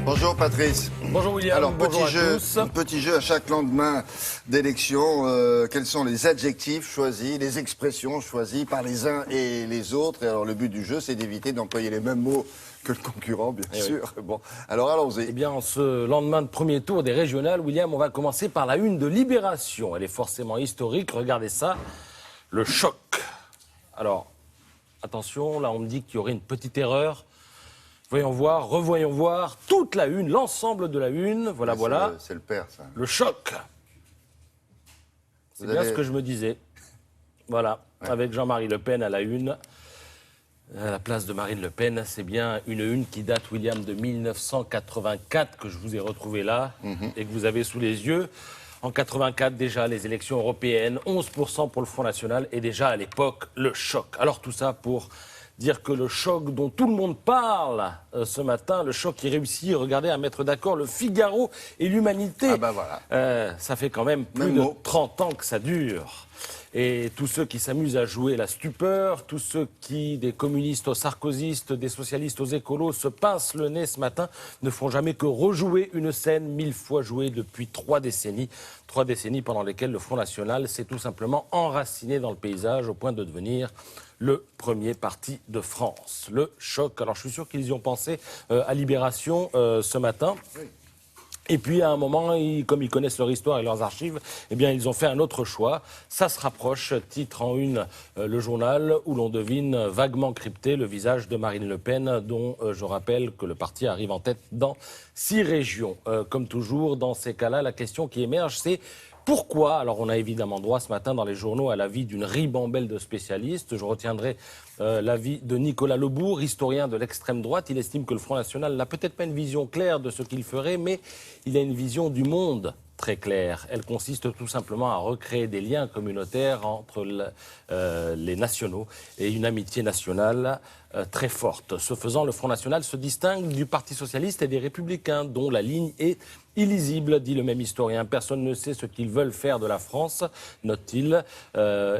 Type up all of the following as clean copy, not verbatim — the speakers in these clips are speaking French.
Bonjour Patrice. Bonjour William, Alors, bonjour à tous. petit jeu à chaque lendemain d'élection. Quels sont les adjectifs choisis, les expressions choisies par les uns et les autres? Et alors, le but du jeu, c'est d'éviter d'employer les mêmes mots que le concurrent, bien sûr. Oui. Bon, alors allons-y. Eh bien, en ce lendemain de premier tour des régionales, William, on va commencer par la une de Libération. Elle est forcément historique, regardez ça, le choc. Alors, attention, là on me dit qu'il y aurait une petite erreur. Voyons voir, revoyons voir, toute la une, l'ensemble de la une, voilà. C'est le père, ça. Le choc. C'est bien ce que je me disais. Voilà, ouais. Avec Jean-Marie Le Pen à la une. À la place de Marine Le Pen, c'est bien une qui date, William, de 1984 que je vous ai retrouvé là et que vous avez sous les yeux. En 84, déjà, les élections européennes, 11% pour le Front National et déjà à l'époque, le choc. Alors tout ça pour dire que le choc dont tout le monde parle ce matin, le choc qui réussit, regardez, à mettre d'accord le Figaro et l'Humanité. Ah ben voilà. Ça fait quand même plus de 30 ans que ça dure. Et tous ceux qui s'amusent à jouer la stupeur, tous ceux qui, des communistes aux sarkozystes, des socialistes aux écolos, se pincent le nez ce matin, ne font jamais que rejouer une scène 1000 fois jouée depuis 3 décennies. 3 décennies pendant lesquelles le Front National s'est tout simplement enraciné dans le paysage au point de devenir le premier parti de France. Le choc. Alors je suis sûr qu'ils y ont pensé à Libération ce matin. Oui. Et puis, à un moment, comme ils connaissent leur histoire et leurs archives, eh bien, ils ont fait un autre choix. Ça se rapproche, titre en une, le journal, où l'on devine vaguement crypté le visage de Marine Le Pen, dont je rappelle que le parti arrive en tête dans 6 régions. Comme toujours, dans ces cas-là, la question qui émerge, c'est pourquoi? Alors, on a évidemment droit ce matin dans les journaux à l'avis d'une ribambelle de spécialistes. Je retiendrai l'avis de Nicolas Lebourg, historien de l'extrême droite. Il estime que le Front National n'a peut-être pas une vision claire de ce qu'il ferait, mais il a une vision du monde très claire. Elle consiste tout simplement à recréer des liens communautaires entre les nationaux et une amitié nationale très forte. Ce faisant, le Front National se distingue du Parti socialiste et des Républicains, dont la ligne est illisible, dit le même historien. Personne ne sait ce qu'ils veulent faire de la France, note-t-il.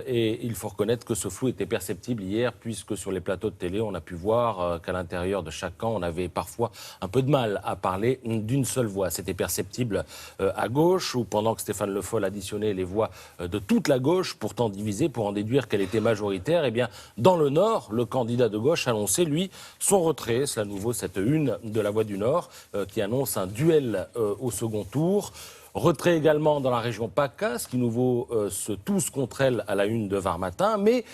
Et il faut reconnaître que ce flou était perceptible hier, puisque sur les plateaux de télé, on a pu voir qu'à l'intérieur de chaque camp, on avait parfois un peu de mal à parler d'une seule voix. C'était perceptible à gauche, où pendant que Stéphane Le Foll additionnait les voix de toute la gauche, pourtant divisée pour en déduire qu'elle était majoritaire, eh bien, dans le Nord, le candidat de gauche annonçait, lui, son retrait. C'est à nouveau cette une de La Voix du Nord qui annonce un duel au second tour. Retrait également dans la région PACA, ce qui nous vaut se tous contre elle à la une de Var Matin. Mais,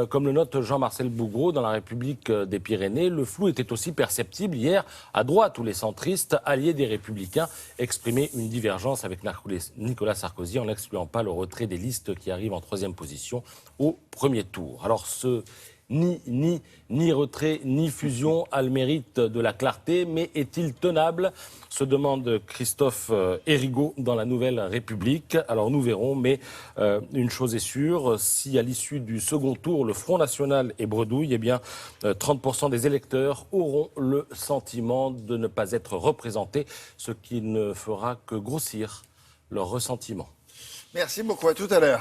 comme le note Jean-Marcel Bougreau dans La République des Pyrénées, le flou était aussi perceptible hier à droite, où les centristes, alliés des Républicains, exprimaient une divergence avec Nicolas Sarkozy en n'excluant pas le retrait des listes qui arrivent en 3e position au premier tour. Alors, ni retrait, ni fusion a le mérite de la clarté, mais est-il tenable? Se demande Christophe Hérigaud dans la Nouvelle République. Alors nous verrons, mais une chose est sûre, si à l'issue du second tour, le Front National est bredouille, eh bien 30% des électeurs auront le sentiment de ne pas être représentés, ce qui ne fera que grossir leur ressentiment. Merci beaucoup, à tout à l'heure.